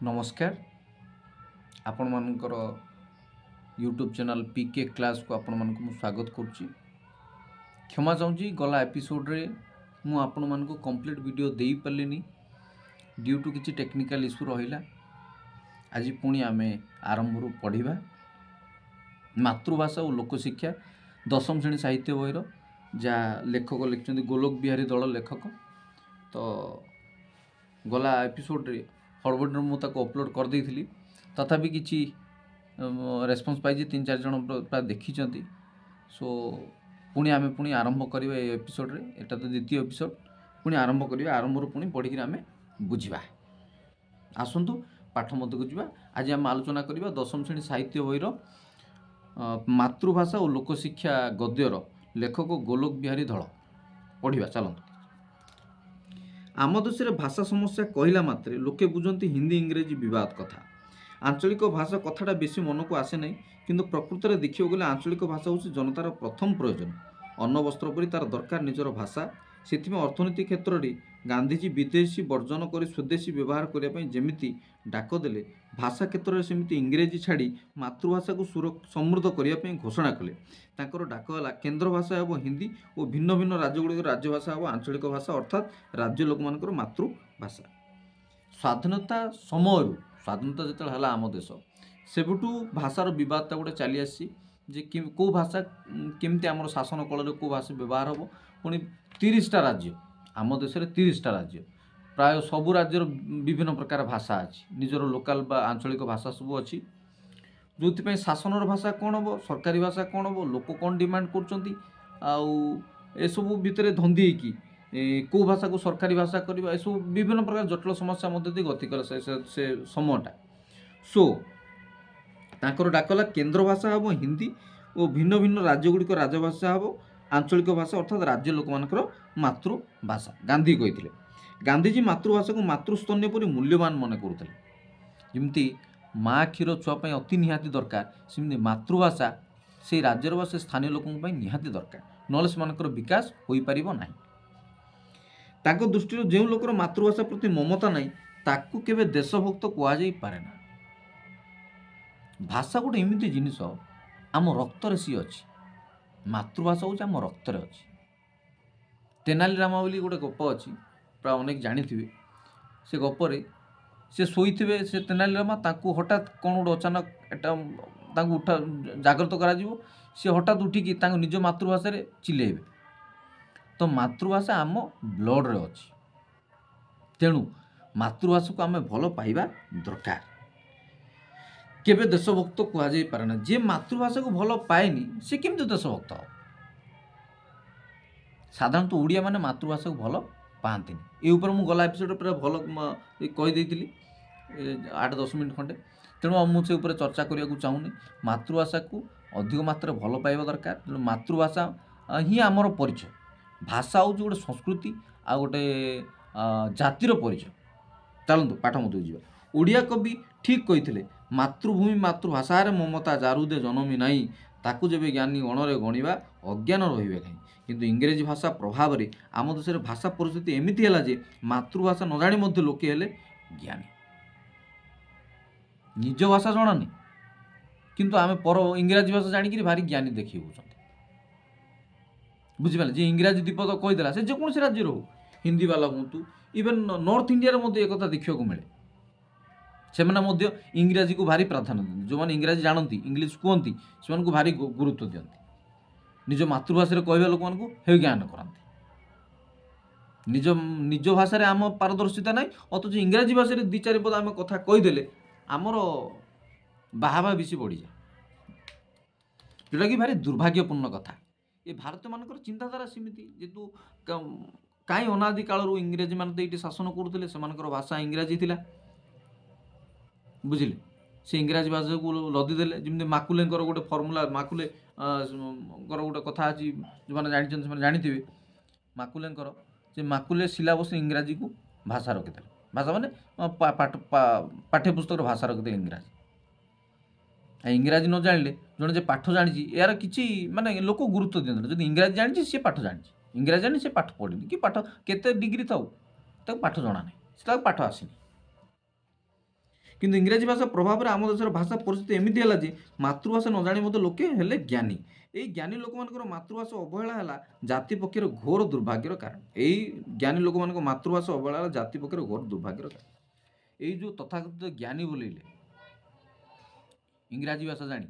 नमस्कार आपण मानकर यूट्यूब चैनल पीके क्लास को आपण मानक मु स्वागत करुच्ची। क्षमा चाहूँगी गला एपिसोड रे मु आपण मानक कंप्लीट वीडियो दे पार्लिनी ड्यू टू किसी टेक्निकल इश्यू रहिला। आज पुणी आमे आरंभ पढ़ा मातृभाषा और लोकशिक्षा दशम श्रेणी साहित्य बहिर जहाँ लेखक लिखिं गोलोक बिहारी दल लेखक। तो गला एपिसोड रे हड़बड़ी मुझे अपलोड कर देती तथापि किसी रेस्पॉन्स पाई 3-4 जन प्राय देखी। सो पुणी आमे पुणी आरंभ करवा एपिसोड रे एटा तो द्वितीय एपिसोड पुणी आरंभ करवा आरंभ पुणी पढ़ी आमे बुझा। आसतु पाठ मध्य को जावा। आज आम आलोचना करवा दशम श्रेणी साहित्य बहिर मातृभाषा और लोकशिक्षा गद्यर लेखक गोलोक बिहारी धल पढ़ा। चलते आम देश में भाषा समस्या कहला मात्रे लोके बुझती हिंदी इंग्रेजी विवाद कथा। आंचलिक भाषा कथाटा बेसी मन को आसे नहीं, किंतु प्रकृत में देखा गले आंचलिक भाषा हूँ जनतार प्रथम प्रयोजन। अन्न वस्त्र पर तार दरकार निजर भाषा। से अर्थनीति क्षेत्र में गांधीजी विदेशी वर्जन कर स्वदेशी व्यवहार करने जमीती डाक देले, भाषा क्षेत्र में सेमती इंग्रेजी छाड़ी मातृभाषा को समृद्ध करने घोषणा कले। तांकर डाक है केन्द्र भाषा एवं हिंदी और भिन्न भिन्न राज्यगुड़िक राज्यभाषा और आंचलिक भाषा अर्थात राज्य लोक मानकर मातृभाषा। स्वाधीनता समय स्वाधीनता जो है आम देश सेबुठू भाषार बदटा गोटे चली आसी जे कौ भाषा केमती आम शासन कल कौ भाषा व्यवहार हम। पुणी 30टा राज्य आम देश में 30टा राज्य प्राय सबू राज्यर विभिन्न प्रकार भाषा अच्छी निजर लोकाल बा आंचलिक भाषा सब अच्छी जो शासनर भाषा कौन हम सरकारी भाषा कौन हम लोक कौन डिमांड करसबू भितर धंदी की कौ भाषा को सरकारी भाषा करवा यह विभिन्न प्रकार जटिल समस्या मध्य दे गति कर से समयटा। सो तांकर डाकला केन्द्र भाषा हम हिंदी और भिन्न भिन्न राज्यगुड़िक राजभाषा हम आंचलिक भाषा अर्थात राज्य लोक मानकर मातृभाषा। गांधी कही गांधीजी मातृभाषा को मातृस्तन्य पर मूल्यवान मन करुले। जमती माँ क्षीर छुआपाई अति निहाती दरकार सेमती मातृभाषा से राज्यर बा से स्थानीय लोकों निहाती दरकार, नले से विकास हो पार ना। ताको दृष्टि जो लोकर मातृभाषा प्रति ममता नहीं ताकू केवे देशभक्त कहुई पारे ना। भाषा गोटे एमती जिनिस आम रक्तर सी अच्छी, मातृभाषा हूँ आम रक्तर अच्छी। तेनाली रामा बोली गोटे गप अच्छी प्राय अनेक जानी से गपरे से शोथे से तेनाली रामा ताकू हठात कौन गोटे अचानक एटा उठा जागृत करा सी हठात उठिकी निज मातृभाषा चिल्लेबे। तो मातृभाषा आम ब्लड रे अच्छी, तेणु मातृभाषा को आम भल पाइबा दरकार। केबे देशभक्त कहुई पारे ना। जे मातृभाषा को भल पाएनी से केमती देशभक्त हो। साधारणतः ओडिया माने मातृभाषा को भल पाती। ये मुझे गला एपिसोड पूरा भल कहीदी 8-10 मिनट खंडे। तेणु मुझे चर्चा करने को चाहूनी। मातृभाषा को अधिक मात्रा भल पाइबा दरकार। तेणु मातृभाषा ही आमर परिचय। भाषा हूँ गोटे संस्कृति आ गोटे जातिर परिचय। चलतु पाठ मत जा। ओडिया कवि ठीक कही मातृभूमि मातृभाषा ममता जारुदे जनमी नाई ताकू जेबे ज्ञानी गणरे गणिबा अज्ञान रहिबे कहीं। किंतु इंग्रेजी भाषा प्रभाव में आम देश में भाषा परिस्थिति एमती है जे मातृभाषा न जाणी मध्य लोके हेले ज्ञानी। निज भाषा जनानी किंतु आम पर इंग्राजी भाषा जाणिक भारी ज्ञानी देखी होती। बुझिपारे जे इंग्राजी दीपद कहीदेला से जेकोसी राज्य हो हिंदी वाला हूँ इवेन नॉर्थ इंडिया रे एक देखा मिले। से इंग्राजी को भारी प्राधान्य दिखते। जो मैंने इंग्राजी जानती इंग्लीश कहती से भारी गुरुत्व दिखती। निज मातृभाषा कहवा लोक हे ज्ञान कराती। निज निज भाषा आम पारदर्शिता ना अथच इंग्राजी भाषा 2-4 पद आम कथा कहीदेले आमर बाहाबा बेसी बढ़ी जाए, जोटा कि भारी दुर्भाग्यपूर्ण कथा। ये भारत मानकर चिंताधारा सेमती जेतु कहीं अनादि कालू इंग्रेजी मान ये शासन करुले से भाषा इंग्राजी थिला। बुझिले से इंग्राजी भाषा को लदिदेले। जमी माकुले गोटे फर्मुला माकुले गोटे कथा अच्छी जो मैंने जानते से जानी माकुले से माकुले सिलाबस इंग्राजी को भाषा रखिदे। भाषा माने पाठ्यपुस्तक भाषा रखिदे इंग्राजी। इंग्राजी न जानिले जड़े जे पाठ जानी यार किसी माने लोक गुरुत्व दिखते। जब इंग्राजी जानी सी पाठ जानी इंग्राजी जानी सी पाठ पढ़ी कि पाठ केते डिग्री थाउ पाठ जना नहीं पाठ आसनी। କିନ୍ତୁ ଇଂରାଜୀ ଭାଷା ପ୍ରଭାବରେ ଆମ ଦେଶର ଭାଷା ପରିସ୍ଥିତି ଏମିତି ହେଲା ଯେ ମାତୃଭାଷା ନ ଜାଣି ମଧ୍ୟ ଲୋକେ ହେଲେ ଜ୍ଞାନୀ। ଏଇ ଜ୍ଞାନୀ ଲୋକମାନଙ୍କର ମାତୃଭାଷା ଅବହେଳା ହେଲା ଜାତି ପକ୍ଷରେ ଘୋର ଦୁର୍ଭାଗ୍ୟର କାରଣ। ଏଇ ଜ୍ଞାନୀ ଲୋକମାନଙ୍କ ମାତୃଭାଷା ଅବହେଳା ହେଲା ଜାତି ପକ୍ଷରେ ଘୋର ଦୁର୍ଭାଗ୍ୟର କାରଣ। ଏଇ ଯେଉଁ ତଥାକଥିତ ଜ୍ଞାନୀ ବୋଲେଇଲେ ଇଂରାଜୀ ଭାଷା ଜାଣି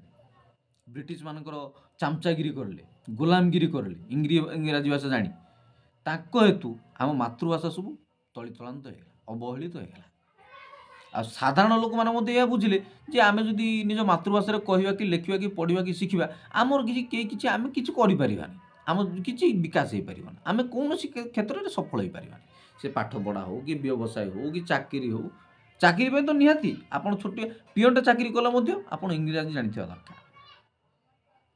ବ୍ରିଟିଶ ମାନଙ୍କର ଚାମଚାଗିରି କରିଲେ, ଗୋଲାମଗିରି କରିଲେ ଇଂରାଜୀ ଭାଷା ଜାଣି, ତାଙ୍କ ହେତୁ ଆମ ମାତୃଭାଷା ସବୁ ତଳିତଳାନ୍ତ ହେଇଗଲା, ଅବହେଳିତ ହେଇଗଲା। ଆଉ ସାଧାରଣ ଲୋକମାନେ ମଧ୍ୟ ଏହା ବୁଝିଲେ ଯେ ଆମେ ଯଦି ନିଜ ମାତୃଭାଷାରେ କହିବା କି ଲେଖିବା କି ପଢ଼ିବା କି ଶିଖିବା, ଆମର କିଛି ଆମେ କିଛି କରିପାରିବାନି, ଆମ କିଛି ବିକାଶ ହେଇପାରିବନି, ଆମେ କୌଣସି କ୍ଷେତ୍ରରେ ସଫଳ ହେଇପାରିବାନି। ସେ ପାଠ ପଢ଼ା ହେଉ କି ବ୍ୟବସାୟ ହେଉ କି ଚାକିରି ହେଉ, ଚାକିରି ପାଇଁ ତ ନିହାତି ଆପଣ ଛୋଟିଆ ପିଅନଟେ ଚାକିରି କଲେ ମଧ୍ୟ ଆପଣ ଇଂରାଜୀ ଜାଣିଥିବା ଦରକାର।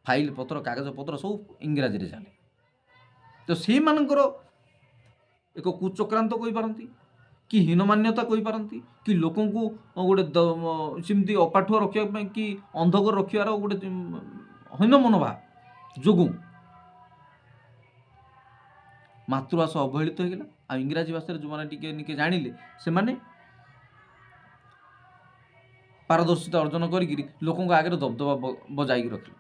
ଫାଇଲ ପତ୍ର କାଗଜ ପତ୍ର ସବୁ ଇଂରାଜୀରେ ଚାଲେ। ତ ସେଇମାନଙ୍କର ଏକ କୁଚକ୍ରାନ୍ତ କହିପାରନ୍ତି କି ହୀନମାନ୍ୟତା କହିପାରନ୍ତି କି ଲୋକଙ୍କୁ ଗୋଟେ ସେମିତି ଅପାଠୁଆ ରଖିବା ପାଇଁ କି ଅନ୍ଧକର ରଖିବାର ଗୋଟେ ହୀନ ମନୋଭାବ ଯୋଗୁଁ ମାତୃଭାଷା ଅବହେଳିତ ହୋଇଗଲା। ଆଉ ଇଂରାଜୀ ଭାଷାରେ ଯେଉଁମାନେ ଟିକେ ଟିକେ ଜାଣିଲେ ସେମାନେ ପାରଦର୍ଶିତା ଅର୍ଜନ କରିକିରି ଲୋକଙ୍କ ଆଗରେ ଦବଦବା ବଜାଇକି ରଖିଲେ।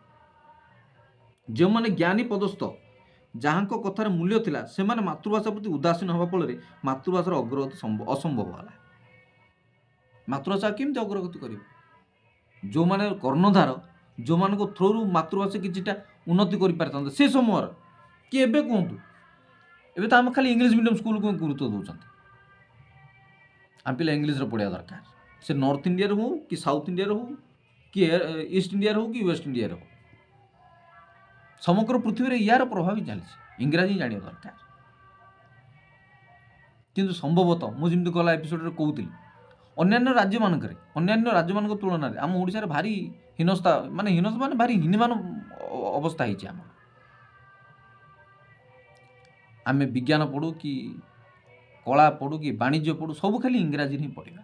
ଯେଉଁମାନେ ଜ୍ଞାନୀ ପଦସ୍ଥ, ଯାହାଙ୍କ କଥାରେ ମୂଲ୍ୟ ଥିଲା, ସେମାନେ ମାତୃଭାଷା ପ୍ରତି ଉଦାସୀନ ହେବା ଫଳରେ ମାତୃଭାଷାର ଅଗ୍ରଗତି ଅସମ୍ଭବ ହେଲା। ମାତୃଭାଷା କେମିତି ଅଗ୍ରଗତି କରିବ? ଯେଉଁମାନେ କର୍ଣ୍ଣଧାର, ଯେଉଁମାନଙ୍କ ଥ୍ରୋରୁ ମାତୃଭାଷା କିଛିଟା ଉନ୍ନତି କରିପାରିଥାନ୍ତେ ସେ ସମୟରେ, କି ଏବେ କୁହନ୍ତୁ, ଏବେ ତ ଆମେ ଖାଲି ଇଂଲିଶ ମିଡ଼ିୟମ୍ ସ୍କୁଲକୁ ଗୁରୁତ୍ୱ ଦେଉଛନ୍ତି। ଆମ ପିଲା ଇଂଲିଶରେ ପଢ଼ିବା ଦରକାର। ସେ ନର୍ଥ ଇଣ୍ଡିଆରେ ହେଉ କି ସାଉଥ ଇଣ୍ଡିଆରେ ହେଉ କି ଇଷ୍ଟ ଇଣ୍ଡିଆରେ ହେଉ କି ୱେଷ୍ଟ ଇଣ୍ଡିଆରେ ହେଉ, ସମଗ୍ର ପୃଥିବୀରେ ୟାର ପ୍ରଭାବ ଚାଲିଛି। ଇଂରାଜୀ ଜାଣିବା ଦରକାର। କିନ୍ତୁ ସମ୍ଭବତଃ ମୁଁ ଯେମିତି ଗଲା ଏପିସୋଡ଼ରେ କହୁଥିଲି, ଅନ୍ୟାନ୍ୟ ରାଜ୍ୟମାନଙ୍କ ତୁଳନାରେ ଆମ ଓଡ଼ିଶାରେ ଭାରି ହୀନସ୍ତା ମାନେ ଭାରି ହୀନମାନ ଅବସ୍ଥା ହେଇଛି ଆମର। ଆମେ ବିଜ୍ଞାନ ପଢ଼ୁ କି କଳା ପଢ଼ୁ କି ବାଣିଜ୍ୟ ପଢ଼ୁ, ସବୁ ଖାଲି ଇଂରାଜୀରେ ହିଁ ପଢ଼ିବା।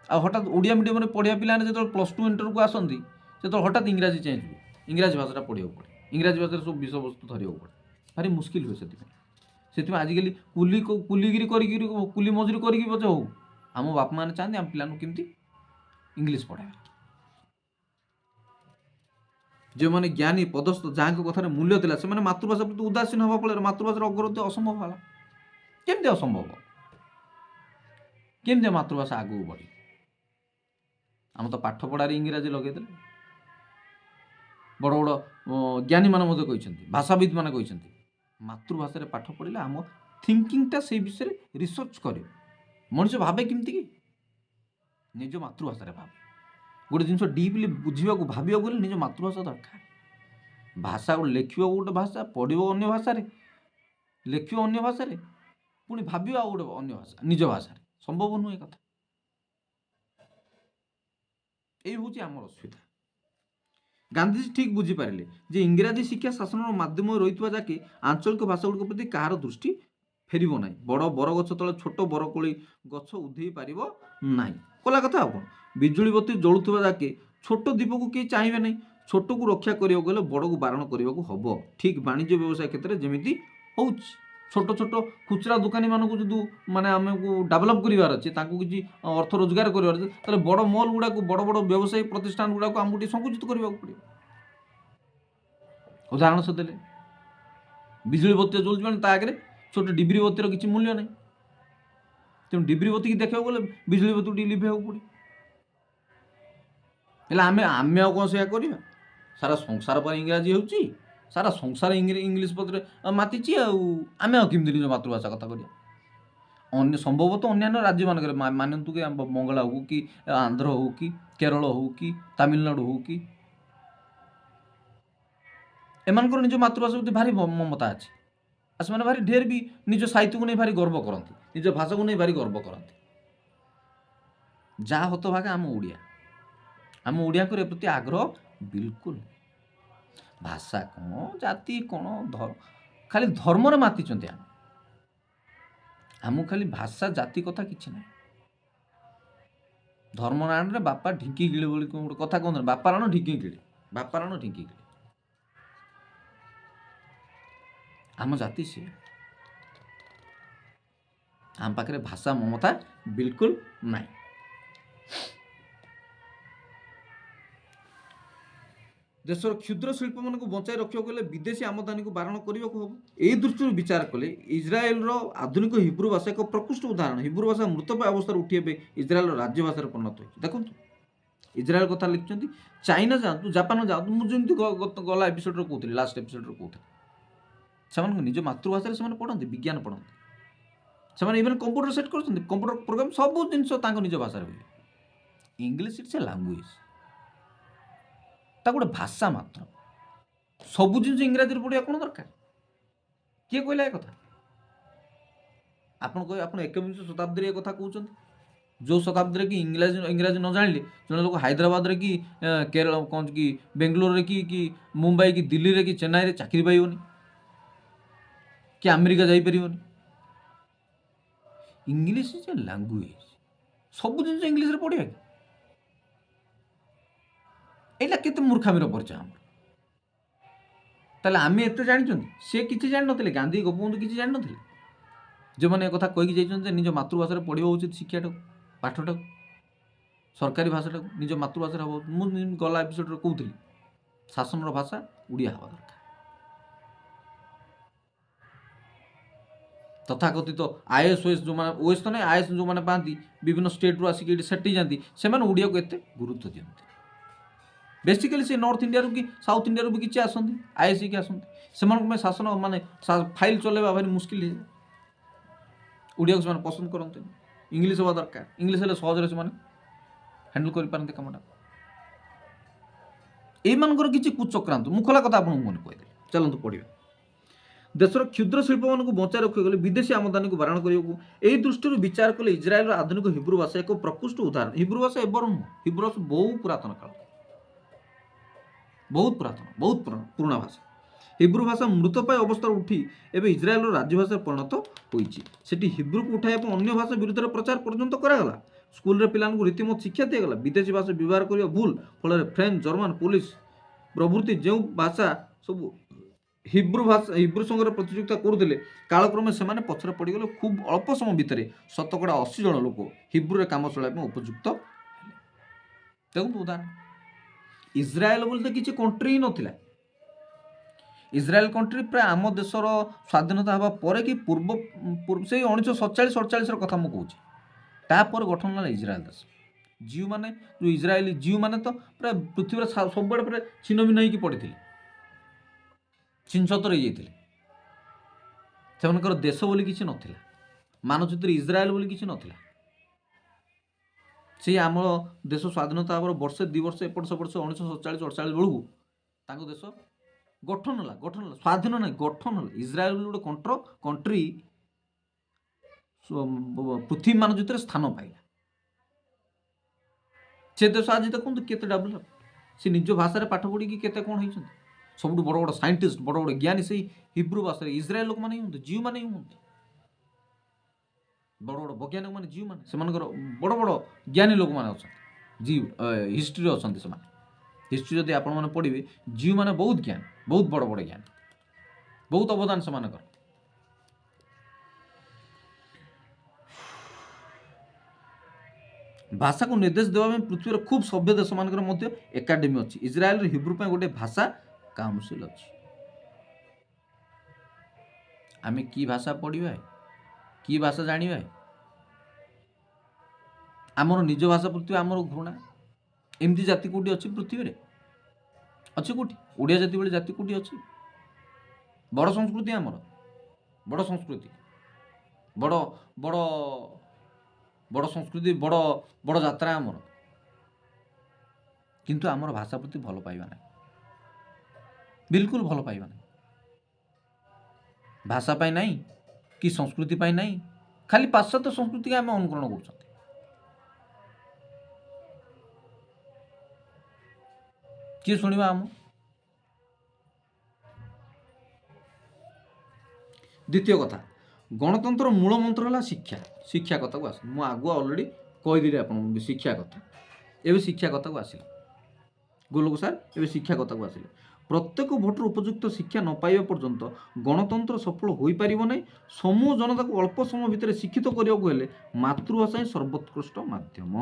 ଆଉ ହଠାତ୍ ଓଡ଼ିଆ ମିଡ଼ିୟମରେ ପଢ଼ିବା ପିଲାମାନେ ଯେତେବେଳେ +2 ଇଣ୍ଟରକୁ ଆସନ୍ତି, ସେତେବେଳେ ହଠାତ୍ ଇଂରାଜୀ ଚେଞ୍ଜ ହୁଏ, ଇଂରାଜୀ ଭାଷାଟା ପଢ଼ିବାକୁ ପଡ଼େ, ଇଂରାଜୀ ଭାଷାରେ ସବୁ ବିଷୟବସ୍ତୁ ଧରିବାକୁ ପଡ଼େ, ଭାରି ମୁସ୍କିଲ ହୁଏ। ସେଥିପାଇଁ ଆଜିକାଲି କୁଲିଗିରି କରିକିରି କୁଲି ମଜୁରୀ କରିକି ବୋଧେ ହଉ, ଆମ ବାପା ମାନେ ଚାହାନ୍ତି ଆମ ପିଲାଙ୍କୁ କେମିତି ଇଂଲିଶ ପଢ଼ାଇବା। ଯେଉଁମାନେ ଜ୍ଞାନୀ ପଦସ୍ଥ, ଯାହାଙ୍କ କଥାରେ ମୂଲ୍ୟ ଥିଲା, ସେମାନେ ମାତୃଭାଷା ପ୍ରତି ଉଦାସୀନ ହେବା ଫଳରେ ମାତୃଭାଷାର ଅଗ୍ରଗତି ଅସମ୍ଭବ ହେଲା। କେମିତି ଅସମ୍ଭବ? କେମିତି ମାତୃଭାଷା ଆଗକୁ ବଢ଼ିବ? ଆମେ ତ ପାଠ ପଢ଼ାରେ ଇଂରାଜୀ ଲଗେଇଦେଲେ। ବଡ଼ ବଡ଼ ଜ୍ଞାନୀମାନେ ମଧ୍ୟ କହିଛନ୍ତି, ଭାଷାବିତ୍ ମାନେ କହିଛନ୍ତି, ମାତୃଭାଷାରେ ପାଠ ପଢ଼ିଲେ ଆମ ଥିଙ୍କିଂଟା ସେଇ ବିଷୟରେ ରିସର୍ଚ୍ଚ କରିବ। ମଣିଷ ଭାବେ କେମିତି କି? ନିଜ ମାତୃଭାଷାରେ ଭାବେ। ଗୋଟେ ଜିନିଷ ଡିପ୍ଲି ବୁଝିବାକୁ ଭାବିବାକୁ ଗଲେ ନିଜ ମାତୃଭାଷା ଦରକାର। ଭାଷା ଗୋଟେ ଲେଖିବ ଗୋଟେ ଭାଷା, ପଢ଼ିବ ଅନ୍ୟ ଭାଷାରେ, ଲେଖିବ ଅନ୍ୟ ଭାଷାରେ, ପୁଣି ଭାବିବ ଆଉ ଗୋଟେ ଅନ୍ୟ ଭାଷା, ନିଜ ଭାଷାରେ। ସମ୍ଭବ ନୁହେଁ କଥା। ଏଇ ହେଉଛି ଆମର ଅସୁବିଧା। ଗାନ୍ଧିଜୀ ଠିକ୍ ବୁଝିପାରିଲେ ଯେ ଇଂରାଜୀ ଶିକ୍ଷା ଶାସନର ମାଧ୍ୟମ ରହିଥିବା ଯାକେ ଆଞ୍ଚଳିକ ଭାଷାଗୁଡ଼ିକ ପ୍ରତି କାହାର ଦୃଷ୍ଟି ଫେରିବ ନାହିଁ। ବଡ଼ ବରଗଛ ତଳେ ଛୋଟ ବରକୋଳି ଗଛ ଉଧେଇ ପାରିବ ନାହିଁ। କଲା କଥା ଆଉ କ'ଣ? ବିଜୁଳି ବତୀ ଜଳୁଥିବା ଯାକେ ଛୋଟ ଦ୍ୱୀପକୁ କେହି ଚାହିଁବେ ନାହିଁ। ଛୋଟକୁ ରକ୍ଷା କରିବାକୁ ଗଲେ ବଡ଼କୁ ବାରଣ କରିବାକୁ ହେବ। ଠିକ୍ ବାଣିଜ୍ୟ ବ୍ୟବସାୟ କ୍ଷେତ୍ରରେ ଯେମିତି ହେଉଛି। ଛୋଟ ଛୋଟ ଖୁଚୁରା ଦୋକାନୀମାନଙ୍କୁ ଯଦି ମାନେ ଆମକୁ ଡେଭଲପ୍ କରିବାର ଅଛି, ତାଙ୍କୁ କିଛି ଅର୍ଥ ରୋଜଗାର କରିବାର ଅଛି, ତାହେଲେ ବଡ଼ ମଲ୍ ଗୁଡ଼ାକୁ, ବଡ଼ ବଡ଼ ବ୍ୟବସାୟୀ ପ୍ରତିଷ୍ଠାନ ଗୁଡ଼ାକୁ ଆମକୁ ଟିକେ ସଙ୍କୁଚିତ କରିବାକୁ ପଡ଼ିବ। ଉଦାହରଣ ସେ ଦେଲେ, ବିଜୁଳି ବତୀ ଜଳୁଛି ମାନେ ତା ଆଗରେ ଛୋଟ ଡିବ୍ରି ବତୀର କିଛି ମୂଲ୍ୟ ନାହିଁ। ତେଣୁ ଡିବ୍ରି ବତୀକି ଦେଖିବାକୁ ଗଲେ ବିଜୁଳି ବତୀକୁ ଟିକେ ଲିଭେଇବାକୁ ପଡ଼ିବ। ହେଲେ ଆମେ ଆଉ କ'ଣ ସେଇଆ କରିବା? ସାରା ସଂସାର ପାଇଁ ଇଂରାଜୀ ହେଉଛି, ସାରା ସଂସାର ଇଂଲିଶ ପତ୍ରରେ ମାତିଛି, ଆଉ ଆମେ ଆଉ କେମିତି ନିଜ ମାତୃଭାଷା କଥା କରିବା? ସମ୍ଭବତଃ ଅନ୍ୟାନ୍ୟ ରାଜ୍ୟମାନଙ୍କରେ ମାନନ୍ତୁ କି ବଙ୍ଗଳା ହେଉ କି ଆନ୍ଧ୍ର ହେଉ କି କେରଳ ହେଉ କି ତାମିଲନାଡ଼ୁ ହେଉ କି, ଏମାନଙ୍କର ନିଜ ମାତୃଭାଷା ପ୍ରତି ଭାରି ମମତା ଅଛି। ଆଉ ସେମାନେ ଭାରି ଢେର ବି ନିଜ ସାହିତ୍ୟକୁ ନେଇ ଭାରି ଗର୍ବ କରନ୍ତି, ନିଜ ଭାଷାକୁ ନେଇ ଭାରି ଗର୍ବ କରନ୍ତି। ଯାହା ହତଭାଗା ଆମ ଓଡ଼ିଆଙ୍କର ଏ ପ୍ରତି ଆଗ୍ରହ ବିଲକୁଲ। ଭାଷା କ'ଣ, ଜାତି କ'ଣ, ଖାଲି ଧର୍ମରେ ମାତିଛନ୍ତି। ଆମକୁ ଖାଲି ଭାଷା ଜାତି କଥା କିଛି ନାହିଁ। ଧର୍ମ ନାଁରେ ବାପା ଢିଙ୍କି ଗିଳେ ବୋଲି ଗୋଟେ କଥା କହନ୍ତି, ବାପା ରାଣ ଢିଙ୍କି ଗିଳେ, ବାପା ରାଣ ଢିଙ୍କି ଗିଳେ। ଆମ ଜାତି ସିଏ। ଆମ ପାଖରେ ଭାଷା ମମତା ବିଲକୁଲ ନାହିଁ। ଦେଶର କ୍ଷୁଦ୍ର ଶିଳ୍ପମାନଙ୍କୁ ବଞ୍ଚାଇ ରଖିବାକୁ ହେଲେ ବିଦେଶୀ ଆମଦାନୀକୁ ବାରଣ କରିବାକୁ ହେବ। ଏହି ଦୃଷ୍ଟିରୁ ବିଚାର କଲେ ଇସ୍ରାଏଲର ଆଧୁନିକ ହିବ୍ରୁ ଭାଷା ଏକ ପ୍ରକୃଷ୍ଟ ଉଦାହରଣ। ହିବ୍ରୁ ଭାଷା ମୃତପ୍ରାୟ ଅବସ୍ଥାରେ ଉଠି ଏବେ ଇସ୍ରାଏଲର ରାଜ୍ୟ ଭାଷାରେ ପରିଣତ ହୋଇଛି। ଦେଖନ୍ତୁ ଇସ୍ରାଏଲ କଥା ଲେଖିଛନ୍ତି। ଚାଇନା ଯାଆନ୍ତୁ, ଜାପାନ ଯାଆନ୍ତୁ, ମୁଁ ଯେମିତି ଗଲା ଏପିସୋଡ଼ରେ କହୁଥିଲି, ଲାଷ୍ଟ ଏପିସୋଡ଼ରେ କହୁଥିଲି, ସେମାନଙ୍କ ନିଜ ମାତୃଭାଷାରେ ସେମାନେ ପଢ଼ନ୍ତି, ବିଜ୍ଞାନ ପଢ଼ନ୍ତି। ସେମାନେ ଇଭେନ୍ କମ୍ପ୍ୟୁଟର ସେଟ୍ କରୁଛନ୍ତି, କମ୍ପ୍ୟୁଟର ପ୍ରୋଗ୍ରାମ ସବୁ ଜିନିଷ ତାଙ୍କ ନିଜ ଭାଷାରେ ହୁଏ। ଇଂଲିଶ ଇଟ୍ସ ଏ ଲାଙ୍ଗୁଏଜ, ତା ଗୋଟେ ଭାଷା ମାତ୍ର। ସବୁ ଜିନିଷ ଇଂରାଜୀରେ ପଢ଼ିବା କ'ଣ ଦରକାର? କିଏ କହିଲା ଏ କଥା? ଆପଣ କହିବେ ଆପଣ 21ଶ ଶତାବ୍ଦୀରେ ଏ କଥା କହୁଛନ୍ତି। ଯେଉଁ ଶତାବ୍ଦୀରେ କି ଇଂରାଜୀ ନ ଜାଣିଲେ ଜଣେ ଲୋକ ହାଇଦ୍ରାବାଦରେ କି କେରଳ କ'ଣ କି ବେଙ୍ଗଲୋରରେ କି ମୁମ୍ବାଇ କି ଦିଲ୍ଲୀରେ କି ଚେନ୍ନାଇରେ ଚାକିରି ପାଇବନି, କି ଆମେରିକା ଯାଇପାରିବନି। ଇଂଲିଶ ଇଜ ଏ ଲାଙ୍ଗୁଏଜ, ସବୁ ଜିନିଷ ଇଂଲିଶରେ ପଢ଼ିବା କି? ଏଇଟା କେତେ ମୂର୍ଖାମିର ପରିଚୟ ଆମର। ତାହେଲେ ଆମେ ଏତେ ଜାଣିଛନ୍ତି, ସେ କିଛି ଜାଣିନଥିଲେ। ଗାନ୍ଧୀ ଗୋପବନ୍ଧୁ କିଛି ଜାଣିନଥିଲେ। ଯେଉଁମାନେ ଏ କଥା କହିକି ଯାଇଛନ୍ତି ଯେ ନିଜ ମାତୃଭାଷାରେ ପଢ଼ିବା ଉଚିତ, ଶିକ୍ଷାଟାକୁ, ପାଠଟାକୁ, ସରକାରୀ ଭାଷାଟାକୁ ନିଜ ମାତୃଭାଷାରେ ହେବ। ମୁଁ ଗଲା ଏପିସୋଡ଼ରେ କହୁଥିଲି ଶାସନର ଭାଷା ଓଡ଼ିଆ ହେବା ଦରକାର। ତଥାକଥିତ IAS ଯେଉଁମାନେ, OS ତ ନାହିଁ, IAS ଯେଉଁମାନେ ପାଆନ୍ତି ବିଭିନ୍ନ ଷ୍ଟେଟ୍ରୁ ଆସିକି ଏଠି ସେଟ୍ ହେଇଯାନ୍ତି, ସେମାନେ ଓଡ଼ିଆକୁ ଏତେ ଗୁରୁତ୍ୱ ଦିଅନ୍ତି। ବେସିକାଲି ସେ ନର୍ଥ ଇଣ୍ଡିଆରୁ କି ସାଉଥ୍ ଇଣ୍ଡିଆରୁ ବି କିଛି ଆସନ୍ତି, IAS ହେଇକି ଆସନ୍ତି। ସେମାନଙ୍କ ପାଇଁ ଶାସନ ମାନେ ଫାଇଲ୍ ଚଲେଇବା ଭାରି ମୁସ୍କିଲ ହେଇଯାଏ। ଓଡ଼ିଆକୁ ସେମାନେ ପସନ୍ଦ କରନ୍ତିନି। ଇଂଲିଶ ହେବା ଦରକାର। ଇଂଲିଶ ହେଲେ ସହଜରେ ସେମାନେ ହ୍ୟାଣ୍ଡେଲ କରିପାରନ୍ତି କାମଟା। ଏଇମାନଙ୍କର କିଛି କୁଚକ୍ରାନ୍ତ, ମୁଁ ଖୋଲା କଥା ଆପଣଙ୍କୁ ମନେ କହିଦେଲି। ଚାଲନ୍ତୁ ପଢ଼ିବା। ଦେଶର କ୍ଷୁଦ୍ର ଶିଳ୍ପମାନଙ୍କୁ ବଞ୍ଚାଇ ରଖିବାକୁ ଗଲେ ବିଦେଶୀ ଆମଦାନୀକୁ ବାରଣ କରିବାକୁ ଏହି ଦୃଷ୍ଟିରୁ ବିଚାର କଲେ ଇସ୍ରାଏଲର ଆଧୁନିକ ହିବ୍ରୁ ଭାଷା ଏକ ପ୍ରକୃଷ୍ଟ ଉଦାହରଣ। ହିବ୍ରୁ ଭାଷା ଏବର ନୁହଁ, ହିବ୍ରୁ ଭାଷା ବହୁ ପୁରାତନ କାଳ, ବହୁତ ପୁରାତନ, ବହୁତ ପୁରୁଣା ଭାଷା। ହିବ୍ରୁ ଭାଷା ମୃତପ୍ରାୟ ଅବସ୍ଥାରେ ଉଠି ଏବେ ଇସ୍ରାଏଲର ରାଜ୍ୟଭାଷାରେ ପରିଣତ ହୋଇଛି। ସେଠି ହିବ୍ରୁକୁ ଉଠାଇବା ପାଇଁ ଅନ୍ୟ ଭାଷା ବିରୁଦ୍ଧରେ ପ୍ରଚାର ପର୍ଯ୍ୟନ୍ତ କରାଗଲା। ସ୍କୁଲରେ ପିଲାମାନଙ୍କୁ ରୀତିମତ ଶିକ୍ଷା ଦିଆଗଲା। ବିଦେଶୀ ଭାଷା ବ୍ୟବହାର କରିବା ଭୁଲ, ଫଳରେ ଫ୍ରେଞ୍ଚ, ଜର୍ମାନ, ପୋଲିଶ ପ୍ରଭୃତି ଯେଉଁ ଭାଷା ସବୁ ହିବ୍ରୁ ସଙ୍ଗରେ ପ୍ରତିଯୋଗିତା କରୁଥିଲେ, କାଳକ୍ରମେ ସେମାନେ ପଛରେ ପଡ଼ିଗଲେ। ଖୁବ୍ ଅଳ୍ପ ସମୟ ଭିତରେ ଶତକଡ଼ା 80 ଜଣ ଲୋକ ହିବ୍ରୁରେ କାମ ଚଳାଇବା ପାଇଁ ଉପଯୁକ୍ତ ହେଲେ। ଦେଖନ୍ତୁ ଉଦାହରଣ, ଇସ୍ରାଏଲ ବୋଲି ତ କିଛି କଣ୍ଟ୍ରି ହିଁ ନଥିଲା। ଇସ୍ରାଏଲ କଣ୍ଟ୍ରି ପ୍ରାୟ ଆମ ଦେଶର ସ୍ୱାଧୀନତା ହେବା ପରେ କି ପୂର୍ବ ସେଇ 1947-48ର କଥା ମୁଁ କହୁଛି, ତାପରେ ଗଠନ ହେଲା ଇସ୍ରାଏଲ ଦେଶ। ଜିଉମାନେ, ଯେଉଁ ଇସ୍ରାଏଲି ଜିଉମାନେ ତ ପ୍ରାୟ ପୃଥିବୀର ସବୁଆଡ଼େ ପୁରା ଛିନ୍ନ ଭିନ୍ନ ହେଇକି ପଡ଼ିଥିଲେ, ଛିନ୍ଛତର ହେଇଯାଇଥିଲେ। ସେମାନଙ୍କର ଦେଶ ବୋଲି କିଛି ନଥିଲା, ମାନଚିତ୍ର ଇସ୍ରାଏଲ ବୋଲି କିଛି ନଥିଲା। ସେଇ ଆମର ଦେଶ ସ୍ୱାଧୀନତା ହେବାର ବର୍ଷେ 2 ବର୍ଷ ଏପଟ ସେପଟ 1947-48 ବେଳକୁ ତାଙ୍କ ଦେଶ ଗଠନ ହେଲା। ସ୍ୱାଧୀନ ନାହିଁ, ଗଠନ ହେଲା। ଇସ୍ରାଏଲ ବୋଲି ଗୋଟେ କଣ୍ଟ୍ରି ପୃଥିବୀ ମାନଚିତ୍ରରେ ସ୍ଥାନ ପାଇଲା। ସେ ଦେଶ ଆଜି ଦେଖନ୍ତୁ କେତେ ଡେଭଲପ୍। ସେ ନିଜ ଭାଷାରେ ପାଠ ପଢ଼ିକି କେତେ କ'ଣ ହେଇଛନ୍ତି। ସବୁଠୁ ବଡ଼ ବଡ଼ ସାଇଣ୍ଟିଷ୍ଟ, ବଡ଼ ବଡ଼ ଜ୍ଞାନୀ ସେଇ ହିବ୍ରୁ ଭାଷାରେ ଇସ୍ରାଏଲ ଲୋକମାନେ ହିଁ ହୁଅନ୍ତି, ଜିଉମାନେ ହିଁ ହୁଅନ୍ତି। ବଡ଼ ବଡ଼ ବୈଜ୍ଞାନିକମାନେ ଜିଉମାନେ, ସେମାନଙ୍କର ବଡ଼ ବଡ଼ ଜ୍ଞାନୀ ଲୋକମାନେ ଅଛନ୍ତି, ଜିଉ ହିଷ୍ଟ୍ରିରେ ଅଛନ୍ତି ସେମାନେ। ହିଷ୍ଟ୍ରି ଯଦି ଆପଣମାନେ ପଢ଼ିବେ, ଜିଉମାନେ ବହୁତ ଜ୍ଞାନୀ, ବହୁତ ବଡ଼ ବଡ଼ ଜ୍ଞାନୀ, ବହୁତ ଅବଦାନ ସେମାନଙ୍କର। ଭାଷାକୁ ନିର୍ଦ୍ଦେଶ ଦେବା ପାଇଁ ପୃଥିବୀର ଖୁବ୍ ସଭ୍ୟ ଦେଶମାନଙ୍କର ମଧ୍ୟ ଏକାଡେମୀ ଅଛି। ଇସ୍ରାଏଲର ହିବ୍ରୁ ପାଇଁ ଗୋଟେ ଭାଷା କାଉନସିଲ ଅଛି। ଆମେ କି ଭାଷା ପଢ଼ିବା, କି ଭାଷା ଜାଣିବା? ଆମର ନିଜ ଭାଷା ପ୍ରତି ଆମର ଘୃଣା। ଏମିତି ଜାତି କେଉଁଠି ଅଛି ପୃଥିବୀରେ? ଅଛି କେଉଁଠି? ଓଡ଼ିଆ ଜାତି ଭଳି ଜାତି କେଉଁଠି ଅଛି? ବଡ଼ ସଂସ୍କୃତି ଆମର, ବଡ଼ ସଂସ୍କୃତି, ବଡ଼ ବଡ଼ ବଡ଼ ସଂସ୍କୃତି, ବଡ଼ ବଡ଼ ଯାତ୍ରା ଆମର। କିନ୍ତୁ ଆମର ଭାଷା ପ୍ରତି ଭଲ ପାଇବା ନାହିଁ, ବିଲକୁଲ ଭଲ ପାଇବା ନାହିଁ। ଭାଷା ପାଇଁ ନାହିଁ କି ସଂସ୍କୃତି ପାଇଁ ନାହିଁ, ଖାଲି ପାଶ୍ଚାତ୍ୟ ସଂସ୍କୃତିକୁ ଆମେ ଅନୁକରଣ କରୁଛନ୍ତି। କିଏ ଶୁଣିବା ଆମ? ଦ୍ୱିତୀୟ କଥା, ଗଣତନ୍ତ୍ର ମୂଳ ମନ୍ତ୍ର ହେଲା ଶିକ୍ଷା। ଶିକ୍ଷା କଥାକୁ ଆସ, ମୁଁ ଆଗୁଆ ଅଲରେଡ଼ି କହିଦେଲି ଆପଣଙ୍କୁ ଶିକ୍ଷା କଥା। ଏବେ ଶିକ୍ଷା କଥାକୁ ଆସିଲା। ଗୋଲକ ସାର୍ ଏବେ ଶିକ୍ଷା କଥାକୁ ଆସିଲେ। प्रत्येक भोटर उपयुक्त शिक्षा न पाइबा पर्यंत गणतंत्र सफल हो पारिब नहीं। समूह जनता को अल्प समय भितर शिक्षित करने को हेले मातृभाषा ही सर्वोत्कृष्ट माध्यम।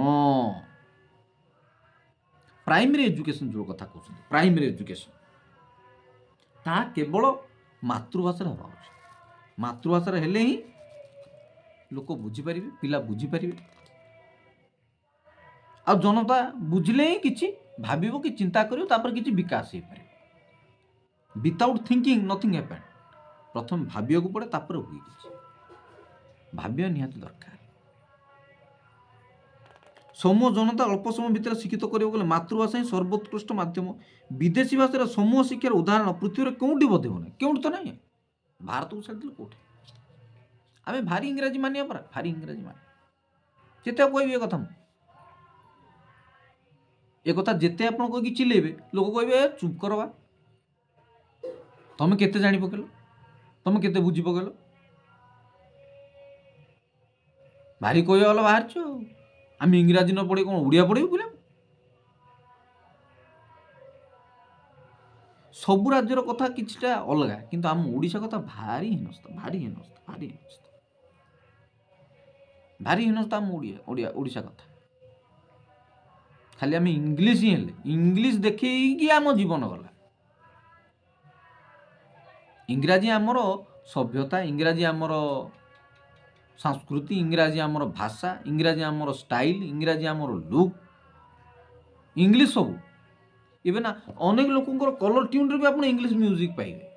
प्राइमरी एजुकेशन जो कथा कहते प्राइमरी एजुकेशन ता केवल मातृभाषा हवा उचित। मातृभाषा हेले ही लोक बुझीपारे, पिला बुझीपारे, आ जनता बुझिले ही किसी भाविबो कि चिंता करियो तापर किसी विकास हो पारे। Without thinking nothing happen. प्रथम भाविया को पड़े तापर हुई किसी भाविया निहाती दरकार। समूह जनता अल्प समय भितर शिक्षित करने मातृभाषा ही सर्वोत्कृष्ट माध्यम। विदेशी भाषा समूह शिक्षार उदाहरण पृथ्वी में कौटी बोध होना क्यों तो नहीं। भारत को छाड़ी कौटे आम भारी इंग्राजी मानिया परा भारी इंग्राजी मान जिते कहबी कथा ए कथा जिते आप कह चिल्लेबे लोक कहे चुप करवा तुम केते जानी पकेल तुम केते बुझी पकेल भारी कह गला बाहर आम इंग्राजी न पढ़े कौन ओडिया पढ़े बोले। सबु राज्यर कथा किछटा अलगा किंतु आम ओडिशा कथा भारी हीनस्ता भारी हीनस्ता भारी हीनस्ता भारी हीनस्ता आम ओडिशा कथा। खाली आम इंग्लीश ही इंग्लीश देखी आम जीवन गला। इंग्राजी आमर सभ्यता, इंग्राजी आमर संस्कृति, इंग्राजी आमर भाषा, इंग्राजी आमर स्टाइल, इंग्राजी आमर लुक, इंग्लीश सब इवेन अनेक लोकंर कलर ट्यून रे भी आप इंग्लीश म्यूजिक पाइबे।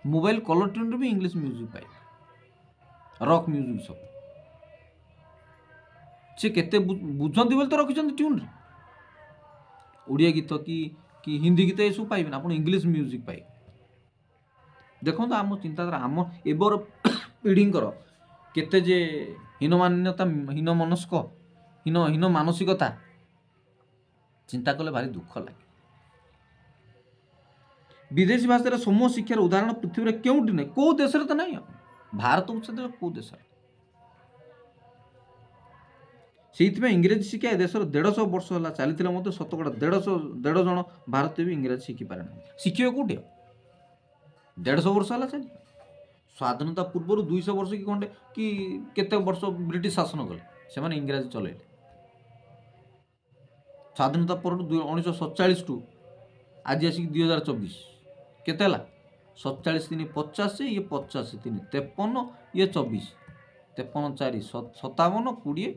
मोबाइल कलर ट्यून रे भी इंग्लीश म्यूजिक पाइबे, रॉक म्यूजिक सब से केते बुझंती बोल तो रखिछन ट्यून रे। ओडिया गीत कि हिंदी गीत ये सब पाइबे आप इंग्लीश म्यूजिक पाइबे। देखो आम चिंताधारा आम एबर पीढ़ींकर केते जे हीनमान्यता, हीन मनस्क, हीन मानसिकता चिंता कले भारी दुख लगे। विदेशी भाषा समूह शिक्षार उदाहरण पृथ्वी में क्योंटी नहीं कौ देश तो नहीं। भारत को छाड़ कौ देश से इंग्रेजी शिक्षा देशर 150 वर्ष है चली शतकड़ा 150 जन भारतीय भी इंग्रेजी शिखी पारे ना। शिखे कौटे 150 वर्ष है चली स्वाधीनता पूर्व 200 वर्ष कि खंडे कि केते वर्ष ब्रिटिश शासन कले से माने इंग्रेजी चलैले। स्वाधीनता पर 1947 टू आज आसिक 2024 केते हला 47 3 50 ये 50 3 53 ये 24 53 4 57 20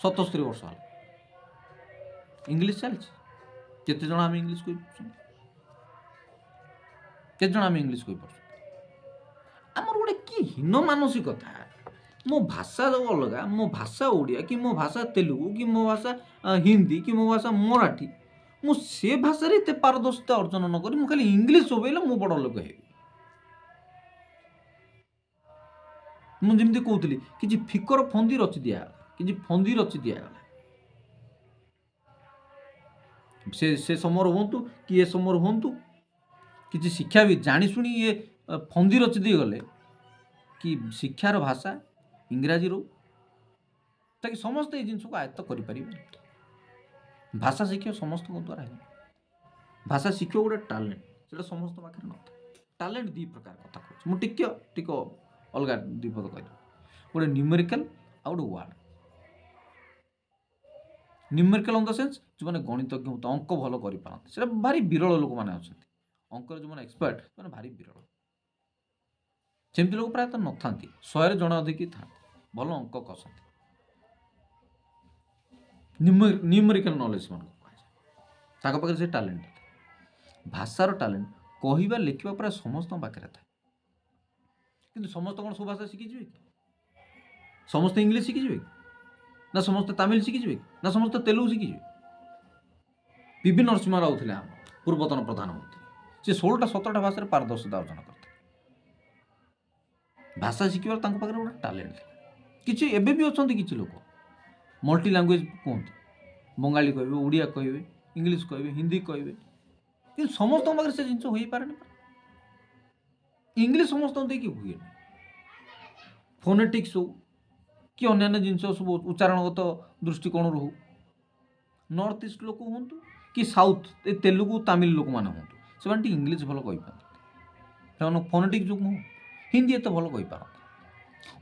77 वर्ष है इंग्लीश चलती। केते जण आम इंग्लीश कहि परछन केते जण आम इंग्लीश कहि परछन। आमर गोटे कि हीन मानसिकता मो भाषा जो अलगा मो भाषा ओडिया कि मो भाषा तेलुगु कि मो भाषा हिंदी कि मो भाषा मराठी मु से भाषा रे पारदर्शिता अर्जन न करी मु खाली इंग्लीश सोबेले मु बड़ लोक हेबी। मु जेमती कहूली कि फिकर फंदी रचि दिया कि फंदी रचि दिगला से समय हूँ कि ए समय हूँ कि शिक्षा भी जाशुणी ये फंदी रचि दी गले कि शिक्षार भाषा इंग्राजी रो ताकि समस्त ये जिन को आयत्त करें। भाषा शिक्षा समस्त द्वारा है। भाषा शिक्षा गोटे टैलेंट से समस्त पाखे न टैलेंट दी प्रकार कथा कहूँ मुझे टिक अलग दुपद कह गोटे न्यूमेरिकल आ गोटे word. Numerical in the sense जो मैंने गणितज्ञ होता अंक भल कर भारी विरल लोक मैंने अच्छा अंकर जो मैंने एक्सपर्ट मैंने भारी विरल सेमती लोक प्रायतः न था 100 जन अधिक था भल अंक कसती। न्यूमेरिकल नॉलेज मन पाखे से टैलेंट भाषार टैलेंट कहवा लिखा प्राय समस्त पाखे था कि समस्त कौन सब भाषा शिखिजे कि समस्त इंग्लीश शिखिजे ना समस्त तमिल शिखिजे ना समस्त तेलुगु शिखिजे। पीवी नरसिंह राव थे आम पूर्वतन प्रधानमंत्री से 16टा-17टा भाषा पारदर्शिता अर्जन करते। भाषा शिखिबार गोटे टैलेंट किसी एवं भी अच्छा किसी लोक मल्टी लैंग्वेज कहते बंगाली कहे ओडिया कहे इंग्लीश कहे हिंदी कहे कि समस्त पाखे से जिन हो पारे इंग्लीश समस्त देखिए हुए फोनेटिक्स हो कि अन्य जिन सब उच्चारणगत दृष्टिकोण हो नॉर्थ ईस्ट लोक हूँ कि साउथ ए तेलुगु तमिल लोक मैंने हूँ से इंग्लीश भल कहीपर फोनेटिक जो नुह हिंदी एत भल कहीपार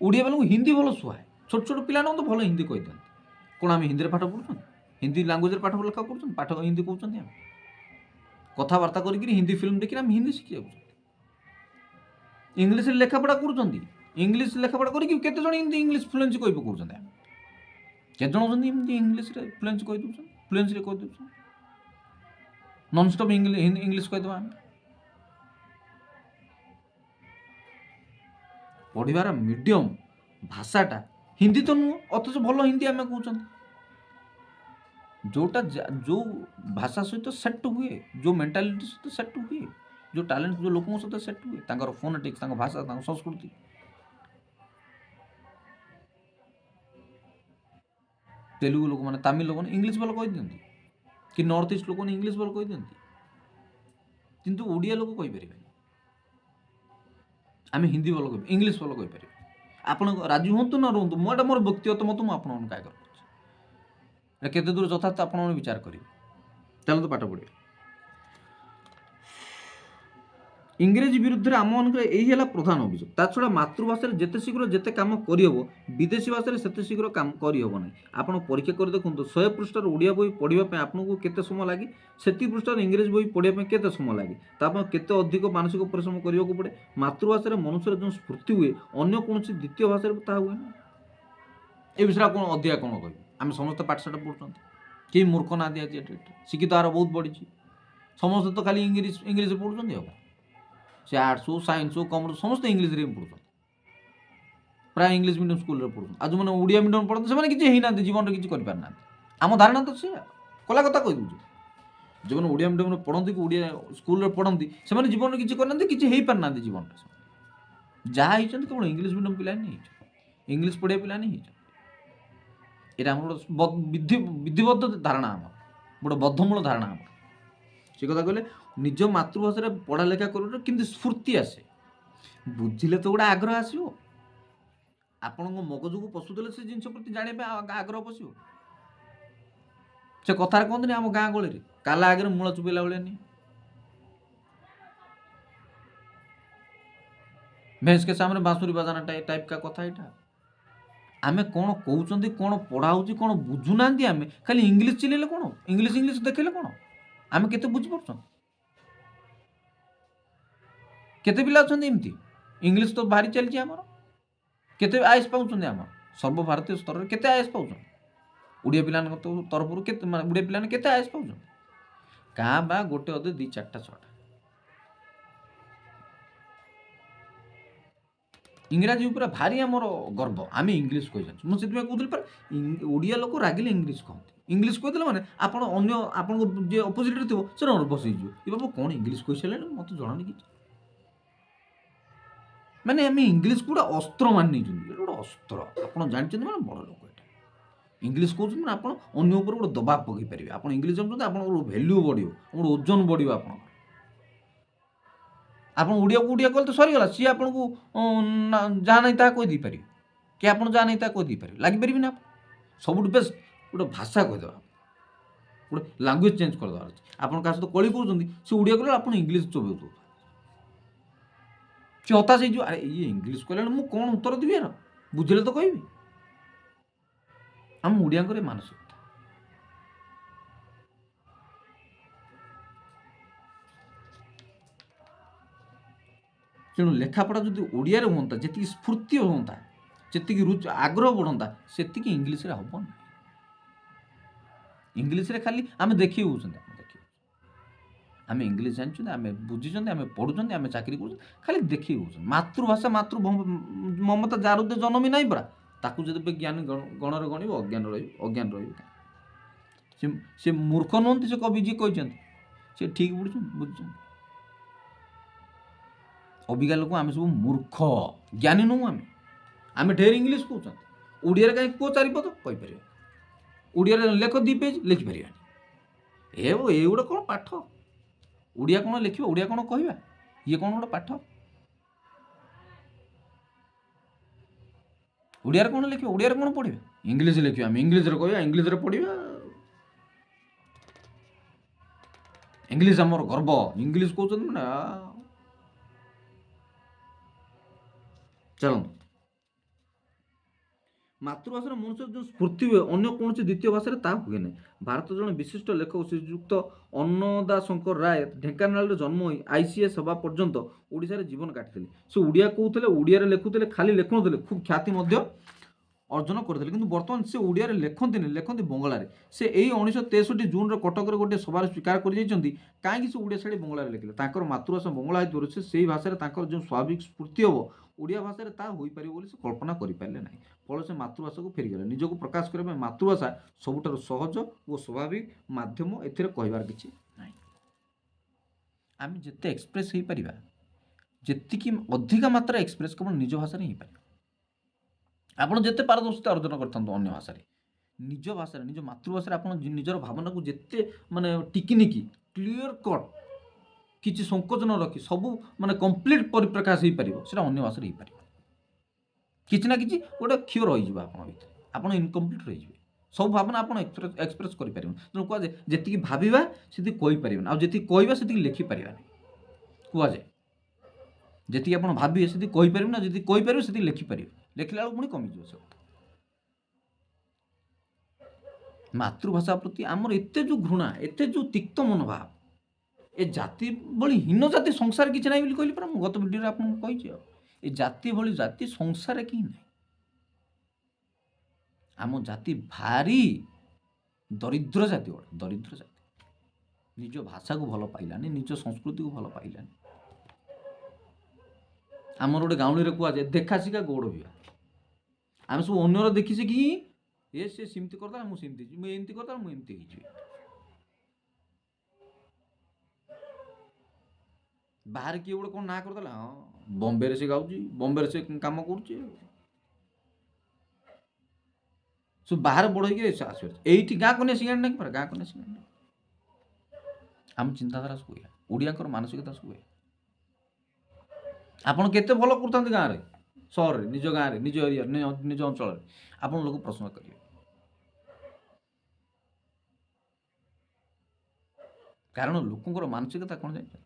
ओडिया वालों हिंदी भल सुहाए छोट छोट पिला तो भल हिंदी कही दिखते कौन आम हिंदी पाठ पढ़ुन हिंदी लांगुएज पाठ लेखा कर पाठ हिंदी कहते हैं कथबार्ता कर हिंदी फिल्म देखिए आम हिंदी शिखी जाऊँ इंग्लीश लेखापढ़ा कर इंग्लीश लेखापढ़ा करके हिंदी इंग्लीश फ्लुएंसी कह पकाउछन्ति केते जन इंग्लीश फ्लुएंसी कही दूसर फ्लुएंसी कही दूसर नॉनस्टॉप इंग्लीश कहीदेवा पढ़ार मीडियम भाषाटा हिंदी तो नुह अथच भल हिंदी आम कहते जोटा जो भाषा सहित सेट हुए जो मेंटालिटी सहित सेट हुए जो टैलेंट जो लोक सहित सेट हुए तांकर फोनेटिक्स भाषा संस्कृति तेलुगु लोक मैंने तमिल लोक इंग्लीश भल कही दिखती कि नॉर्थ ईस्ट लोक इंग्लीश भल कही दिखती किंतु ओडिया लोक कहीपर आम हिंदी भल कह इंग्लीश भल कहीपर आप राजी हूँ ना रुहतु मोटा मोर व्यक्तिगत मत मुझे क्या कर केते दूर यथार्थ आप विचार करेंगे चलते पाठ पढ़े इंग्रेजी विरुद्ध आम मान यही प्रधान अभियोग ता छड़ा मातृभाषा जिते शीघ्र जिते कम करहब विदेशी भाषा से शीघ्र कम करहब ना आप परीक्षा कर देखो 100 पृष्ठार ओडिया बही पढ़ापी आपको केते समय लगे से पृष्ठार इंग्रेजी बही पढ़ापी केते समय लगे ताप केते अधिक मानसिक परिश्रम करने को पड़े मातृभाषा मनुष्य जो स्फूर्ति हुए अन्य कौन द्वितीय भाषा ता हुए ना ये विषय कौन अधिका कौन कह आम समस्त पाठशाठ पढ़ुं कई मूर्ख ना दिया शिक्षित हार बहुत बढ़ी समस्त तो खाली इंग्लीश पढ़ुं हम से आर्ट्स हो साइंस हो कॉमर्स समस्त इंग्लीश पढ़ुं प्राय इंग्लीश मीडियम स्कूल पढ़ुं आज मैंने ओडिया मीडियम पढ़ते से किसी ना जीवन में किसी करना आम धारणा तो से कला कथा कही दूचे जो मैंने ओडिया मीडियम पढ़ती कि ओडिया स्कूल पढ़ती से जीवन में किसी करना किसी हो पारना जीवन में जहाँ केवल इंग्लीश मीडियम पिला नहीं इंग्लीश पढ़िया पिला नहीं यहाँ गोटे विधिबद्ध धारणा आम गोटे बद्धमूल धारणा आम से कथा कहले निज मातृभाषा पढ़ा लेखा कर कि स्फूर्ति आसे बुझिले तो गोटे आग्रह आसो आपण मगज को पशुदेले से जिन प्रति जाने आग्रह पशु से कथार कहते आम गाँ गहली काला आगे मूल चुपेला भाया नहीं भैंस के सामने बांसुरी बजाना टाइप का कथा यहाँ आमे कौन कहते कौन पढ़ाऊँ कौन बुझुना आम खाली इंग्लीश चिल्ले कौन इंग्लीश देखले कौन आम केते बुझीपार केते पिला अच्छा एमती इंग्लीश तो भारी चलती आमर केते आयस पाँच आम सर्वभारतीय स्तर में केते आयस पाँच ओडिया पिला तरफ ओडिया पिला केते आयस पाँच क्या बा गोटे अधे 2-4टा 6टा इंग्राजी पूरा भारी आमर गर्व आम इंग्लीश कही जाऊँ मुझे कहती पर ओडिया लोक रागिले इंग्लीश कहते इंग्लीश कहते मैंने आप जी अपोजिट थो से नर्भस हो कौन इंग्लीश कही सारे मत जनानी कि मैंने आम इंग्लीश को गोटे अस्त्र मानि गोटे अस्त्र आप जानते मैंने बड़ लोक ये इंग्लीश कहते मैंने आप अन्य गोटे दबाव पकई पारे आप इंग्लीश जानते आप भैल्यू बढ़ो गोटे ओजन बढ़ो आप ओडिया को ओडिया कहते सरीगला सी आपन को जहाँ नहीं ताहा कहीदे पारे कि आप जहाँ नहीं ताहा कहीदे पारे लगिपारे ना सब बेस्ट गोटे भाषा कहीदे गोटे लांगुएज चेंज करदेवार अच्छे आप सहित कली करुँच से ओडिया कहले आप इंग्लीश चोबे दो सी हताश हो अरे ये इंग्लीश कहला मुझे कौन उत्तर देवी यार बुझे तो कहि आम ओडिया मानसिकता तेणु लेखापढ़ा जो ओडिया हाँ जी स्फूर्ति हाँ जी रुचि आग्रह बढ़ता से इंग्लीश हम ना इंग्लीश खाली आम देखिए आम इंग्लीश जानते आम बुझी आम पढ़ुं आम चाकरी कर खाली देखिए मातृभाषा मातृ ममता जार जन्मी ना परा ताकू जब ज्ञान गणर गणव अज्ञान अज्ञान रे मूर्ख नुहति से कवि जी कहते से ठीक बुझ अबिका लोक आम सब मूर्ख ज्ञानी नुह आम ढेर इंग्लीश कहते ओडिया कहीं कह 4 पद कहीपर ओडिया लेख 2 पेज लिखिपर ये गोटे कौन पाठ ओडिया कौन लिख ओडिया कौन कह ये कौन गोटे पाठ ओडिया कौन लिख ओडिया कौन पढ़ा इंग्लीश लिखा आम इंग्लीश कह इंग्लीश पढ़ा ଇଂଲିଶ ଆମର ଗର୍ବ, ଇଂଲିଶ କହୁଛନ୍ତି ମାନେ ଚାଲନ୍ତୁ। ମାତୃଭାଷାର ମଣିଷର ଯେଉଁ ସ୍ଫୂର୍ତ୍ତି ହୁଏ ଅନ୍ୟ କୌଣସି ଦ୍ୱିତୀୟ ଭାଷାରେ ତାହା ହୁଏ ନାହିଁ। ଭାରତ ଜଣେ ବିଶିଷ୍ଟ ଲେଖକ ଶ୍ରୀଯୁକ୍ତ ଅନ୍ନଦାଶଙ୍କର ରାୟ ଢେଙ୍କାନାଳରେ ଜନ୍ମ ହୋଇ ICS ହେବା ପର୍ଯ୍ୟନ୍ତ ଓଡ଼ିଶାରେ ଜୀବନ କାଟିଥିଲେ। ସେ ଓଡ଼ିଆ କହୁଥିଲେ, ଓଡ଼ିଆରେ ଲେଖୁଥିଲେ, ଖାଲି ଲେଖୁନଥିଲେ, ଖୁବ୍ ଖ୍ୟାତି ମଧ୍ୟ ଅର୍ଜନ କରିଥିଲେ। କିନ୍ତୁ ବର୍ତ୍ତମାନ ସେ ଓଡ଼ିଆରେ ଲେଖନ୍ତିନି, ଲେଖନ୍ତି ବଙ୍ଗଳାରେ। ସେ ଏଇ 1963 ଜୁନରେ କଟକରେ ଗୋଟିଏ ସଭାରେ ସ୍ୱୀକାର କରିଯାଇଛନ୍ତି କାହିଁକି ସେ ଓଡ଼ିଆ ଛାଡ଼ି ବଙ୍ଗଳାରେ ଲେଖିଲେ। ତାଙ୍କର ମାତୃଭାଷା ବଙ୍ଗଳା ହେଇଥିବାରୁ ସେ ସେଇ ଭାଷାରେ ତାଙ୍କର ଯେଉଁ ସ୍ୱାଭାବିକ ସ୍ଫୂର୍ତ୍ତି ହେବ ଓଡ଼ିଆ ଭାଷାରେ ତାହା ହୋଇପାରିବ ବୋଲି ସେ କଳ୍ପନା କରିପାରିଲେ ନାହିଁ। ଫଳରେ ସେ ମାତୃଭାଷାକୁ ଫେରିଗଲେ। ନିଜକୁ ପ୍ରକାଶ କରିବା ପାଇଁ ମାତୃଭାଷା ସବୁଠାରୁ ସହଜ ଓ ସ୍ୱାଭାବିକ ମାଧ୍ୟମ, ଏଥିରେ କହିବାର କିଛି ନାହିଁ। ଆମେ ଯେତେ ଏକ୍ସପ୍ରେସ୍ ହେଇପାରିବା, ଯେତିକି ଅଧିକା ମାତ୍ରା ଏକ୍ସପ୍ରେସ୍ କେବଳ ନିଜ ଭାଷାରେ ହେଇପାରିବ। ଆପଣ ଯେତେ ପାରଦର୍ଶିତା ଅର୍ଜନ କରିଥାନ୍ତୁ ଅନ୍ୟ ଭାଷାରେ, ନିଜ ଭାଷାରେ, ନିଜ ମାତୃଭାଷାରେ ଆପଣ ନିଜର ଭାବନାକୁ ଯେତେ ମାନେ ଟିକିନିକି କ୍ଲିଅର କଟ୍, କିଛି ସଂକୋଚ ନ ରଖି ସବୁ ମାନେ କମ୍ପ୍ଲିଟ୍ ପରିପ୍ରକାଶ ହେଇପାରିବ, ସେଟା ଅନ୍ୟ ଭାଷାରେ ହେଇପାରିବ। କିଛି ନା କିଛି ଗୋଟେ କ୍ଷୟ ରହିଯିବ ଆପଣଙ୍କ ଭିତରେ, ଆପଣ ଇନକମ୍ପ୍ଲିଟ୍ ରହିଯିବେ। ସବୁ ଭାବନା ଆପଣ ଏକ୍ସପ୍ରେସ୍ କରିପାରିବେନି। ତେଣୁ କୁହାଯାଏ ଯେତିକି ଭାବିବା ସେତିକି କହିପାରିବେନି, ଆଉ ଯେତିକି କହିବା ସେତିକି ଲେଖିପାରିବାନି। କୁହାଯାଏ ଯେତିକି ଆପଣ ଭାବିବେ ସେତିକି କହିପାରିବେ ନା, ଯେତିକି କହିପାରିବେ ସେତିକି ଲେଖିପାରିବେ। ଲେଖିଲା ବେଳକୁ ପୁଣି କମିଯିବ ସେ କଥା। ମାତୃଭାଷା ପ୍ରତି ଆମର ଏତେ ଯେଉଁ ଘୃଣା, ଏତେ ଯେଉଁ ତିକ୍ତ ମନୋଭାବ, ଏ ଜାତି ଭଳି ହୀନ ଜାତି ସଂସାର କିଛି ନାହିଁ ବୋଲି କହିଲି ପରା, ମୁଁ ଗତ ଭିଡ଼ିଓରେ ଆପଣଙ୍କୁ କହିଛି। ଆଉ ଏ ଜାତି ଭଳି ଜାତି ସଂସାରରେ କେହି ନାହିଁ। ଆମ ଜାତି ଭାରି ଦରିଦ୍ର ଜାତି, ଗୋଟେ ଦରିଦ୍ର ଜାତି। ନିଜ ଭାଷାକୁ ଭଲ ପାଇଲାନି, ନିଜ ସଂସ୍କୃତିକୁ ଭଲ ପାଇଲାନି। ଆମର ଗୋଟେ ଗାଉଁଲିରେ କୁହାଯାଏ ଦେଖା ଶିଖା ଗୌଡ଼ ବିଭା। ଆମେ ସବୁ ଅନ୍ୟର ଦେଖି ଶିଖି ସେ ସେମିତି କରିଦେଲା ମୁଁ ସେମିତି ହେଇଯିବି, ମୁଁ ଏମିତି କରିଦେଲା ମୁଁ ଏମିତି ହେଇଯିବି। ବାହାରେ କିଏ ଗୋଟେ କ'ଣ ନାଁ କରିଦେଲା, ହଁ ବମ୍ବେରେ ସେ ଗାଉଛି, ବମ୍ବେରେ ସେ କାମ କରୁଛି, ସବୁ ବାହାରେ ବଡ଼ ହେଇକି ଆସିବ। ଏଇଠି ଗାଁ କନିଆ ସିଙ୍ଗାଣି ନାଇଁ ପରା, ଗାଁ କନିଆ ସିଙ୍ଗାଣି। ଆମ ଚିନ୍ତାଧାରା ସବୁ ହୁଏ, ଓଡ଼ିଆଙ୍କର ମାନସିକତା ସବୁ ହୁଏ। ଆପଣ କେତେ ଭଲ କରୁଥାନ୍ତି ଗାଁରେ, ସହରରେ, ନିଜ ଗାଁରେ, ନିଜ ଏରିଆରେ, ନିଜ ଅଞ୍ଚଳରେ, ଆପଣ ଲୋକ ପ୍ରଶ୍ନ କରିବେ। କାରଣ ଲୋକଙ୍କର ମାନସିକତା କ'ଣ ଜାଣିଛନ୍ତି,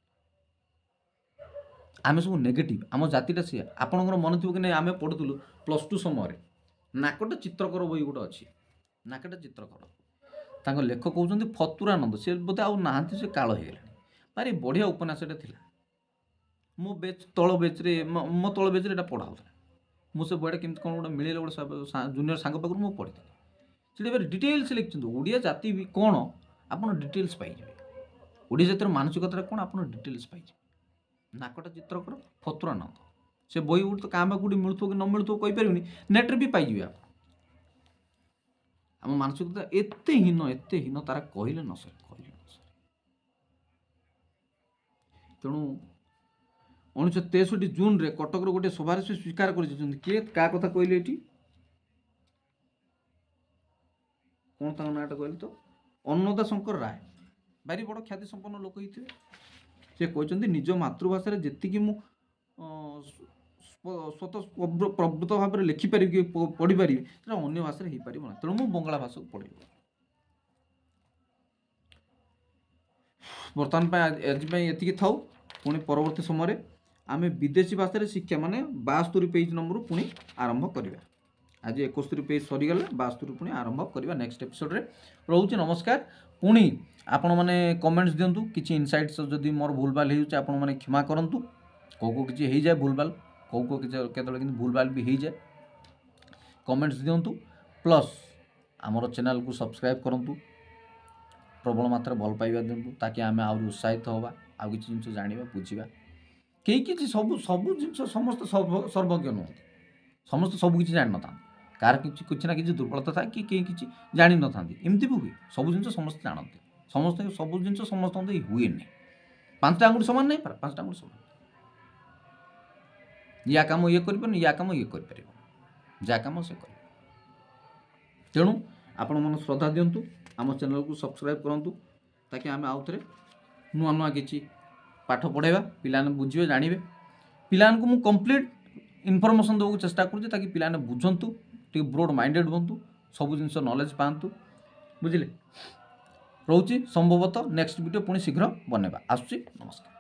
ଆମେ ସବୁ ନେଗେଟିଭ୍। ଆମ ଜାତିଟା ସେଇଆ। ଆପଣଙ୍କର ମନେ ଥିବ କି ନାହିଁ, ଆମେ ପଢ଼ୁଥିଲୁ +2 ସମୟରେ ନାକଟା ଚିତ୍ରକର ବହି ଗୋଟେ ଅଛି, ନାକଟା ଚିତ୍ରକର। ତାଙ୍କ ଲେଖକ କହୁଛନ୍ତି ଫତୁରାନନ୍ଦ। ସେ ବୋଧେ ଆଉ ନାହାନ୍ତି, ସେ କାଳ ହେଇଗଲାଣି। ଭାରି ବଢ଼ିଆ ଉପନ୍ୟାସଟା ଥିଲା। ମୋ ବେଚ୍ ତଳ ବେଚ୍ରେ, ମୋ ତଳ ବେଚ୍ରେ ଏଇଟା ପଢ଼ା ହେଉଥିଲା। ମୁଁ ସେ ବହିଟା କେମିତି କ'ଣ ଗୋଟେ ମିଳିଲା ଗୋଟେ ଜୁନିୟର ସାଙ୍ଗ ପାଖରୁ ମୁଁ ପଢ଼ିଥିଲି। ସେଠି ଭାରି ଡିଟେଲ୍ସ ଲେଖିଛନ୍ତି ଓଡ଼ିଆ ଜାତି କ'ଣ, ଆପଣ ଡିଟେଲ୍ସ ପାଇଯିବେ। ଓଡ଼ିଆ ଜାତିର ମାନସିକତାଟା କ'ଣ ଆପଣ ଡିଟେଲ୍ସ ପାଇଯିବେ। ନାକଟା ଚିତ୍ରକର, ଫତୁରାନନ୍ଦ। ସେ ବହି ଗୋଟେ ତ କାଁ ବା କେଉଁଠି ମିଳୁଥିବ କି ନ ମିଳୁଥିବ କହିପାରିବିନି, ନେଟ୍ରେ ବି ପାଇଯିବେ ଆପଣ। ଆମ ମାନସିକତା ଏତେ ହୀନ, ଏତେ ହୀନ, ତାରା କହିଲେ ନ ସରେ, କହିଲେ ନ ସରେ। ତେଣୁ 1963 ଜୁନରେ କଟକର ଗୋଟିଏ ସଭାରେ ସେ ସ୍ୱୀକାର କରିଯାଇଛନ୍ତି। କିଏ, କାହା କଥା କହିଲେ ଏଠି, କ'ଣ ତାଙ୍କ ନାଁଟା କହିଲେ ତ, ଅନ୍ନଦାଶଙ୍କର ରାୟ। ଭାରି ବଡ଼ ଖ୍ୟାତି ସମ୍ପନ୍ନ ଲୋକ ହେଇଥିବେ। ସେ କହିଛନ୍ତି ନିଜ ମାତୃଭାଷାରେ ଯେତିକି ମୁଁ ସ୍ୱତଃପ୍ରବୃତ୍ତ ଭାବରେ ଲେଖିପାରିବି କି ପଢ଼ିପାରିବି, ସେଟା ଅନ୍ୟ ଭାଷାରେ ହେଇପାରିବ ନା। ତେଣୁ ମୁଁ ବଙ୍ଗଳା ଭାଷାକୁ ପଢ଼ିବି। ବର୍ତ୍ତମାନ ପାଇଁ ଆଜି ପାଇଁ ଏତିକି ଥାଉ। ପୁଣି ପରବର୍ତ୍ତୀ ସମୟରେ ଆମେ ବିଦେଶୀ ଭାଷାରେ ଶିକ୍ଷା ମାନେ 72 ପେଜ୍ ନମ୍ବରରୁ ପୁଣି ଆରମ୍ଭ କରିବା। ଆଜି 71 ପେଜ୍ ସରିଗଲା, 72 ପୁଣି ଆରମ୍ଭ କରିବା ନେକ୍ସଟ ଏପିସୋଡ଼ରେ। ରହୁଛି, ନମସ୍କାର। ପୁଣି ଆପଣମାନେ କମେଣ୍ଟସ୍ ଦିଅନ୍ତୁ, କିଛି ଇନସାଇଟ୍ସ ଯଦି ମୋର ଭୁଲଭାଲ ହେଇଯାଉଛି ଆପଣମାନେ କ୍ଷମା କରନ୍ତୁ। କେଉଁ କିଛି ହେଇଯାଏ ଭୁଲଭାଲ, କିଛି କେତେବେଳେ କିନ୍ତୁ ଭୁଲଭାଲ ବି ହେଇଯାଏ। କମେଣ୍ଟସ୍ ଦିଅନ୍ତୁ, ପ୍ଲସ୍ ଆମର ଚ୍ୟାନେଲକୁ ସବସ୍କ୍ରାଇବ୍ କରନ୍ତୁ, ପ୍ରବଳ ମାତ୍ରାରେ ଭଲ ପାଇବା ଦିଅନ୍ତୁ, ତାକି ଆମେ ଆହୁରି ଉତ୍ସାହିତ ହେବା, ଆଉ କିଛି ଜିନିଷ ଜାଣିବା, ବୁଝିବା। କେହି କିଛି ସବୁ ଜିନିଷ ସମସ୍ତେ ସର୍ବଜ୍ଞ ନୁହନ୍ତି, ସମସ୍ତେ ସବୁ କିଛି ଜାଣିନଥାନ୍ତି। କାହାର କିଛି ନା କିଛି ଦୁର୍ବଳତା ଥାଏ, କି କେହି କିଛି ଜାଣିନଥାନ୍ତି, ଏମିତି ବି ହୁଏ। ସବୁ ଜିନିଷ ସମସ୍ତେ ଜାଣନ୍ତି, ସମସ୍ତଙ୍କୁ ସବୁ ଜିନିଷ ସମସ୍ତଙ୍କ ଦେଇ ହୁଏନି। 5ଟା ଆଙ୍ଗୁଠି ସମାନ ନାହିଁ ପରା, 5ଟା ଆଙ୍ଗୁଠି ସମାନ। ୟା କାମ ଇଏ କରିପାରିବନି, ୟା କାମ ଇଏ କରିପାରିବ, ଯାହା କାମ ସେ କରିବ। ତେଣୁ ଆପଣମାନେ ଶ୍ରଦ୍ଧା ଦିଅନ୍ତୁ, ଆମ ଚ୍ୟାନେଲକୁ ସବସ୍କ୍ରାଇବ୍ କରନ୍ତୁ, ତାକି ଆମେ ଆଉ ଥରେ ନୂଆ ନୂଆ କିଛି ପାଠ ପଢ଼ାଇବା, ପିଲାମାନେ ବୁଝିବେ, ଜାଣିବେ। ପିଲାମାନଙ୍କୁ ମୁଁ କମ୍ପ୍ଲିଟ୍ ଇନଫର୍ମେସନ୍ ଦେବାକୁ ଚେଷ୍ଟା କରୁଛି, ତାକି ପିଲାମାନେ ବୁଝନ୍ତୁ, ଟିକେ ବ୍ରଡ୍ ମାଇଣ୍ଡେଡ୍ ହୁଅନ୍ତୁ, ସବୁ ଜିନିଷ ନଲେଜ୍ ପାଆନ୍ତୁ, ବୁଝିଲେ। ରହୁଛି। ସମ୍ଭବତଃ ନେକ୍ସଟ ଭିଡ଼ିଓ ପୁଣି ଶୀଘ୍ର ବନେଇବା। ଆସୁଛି, ନମସ୍କାର।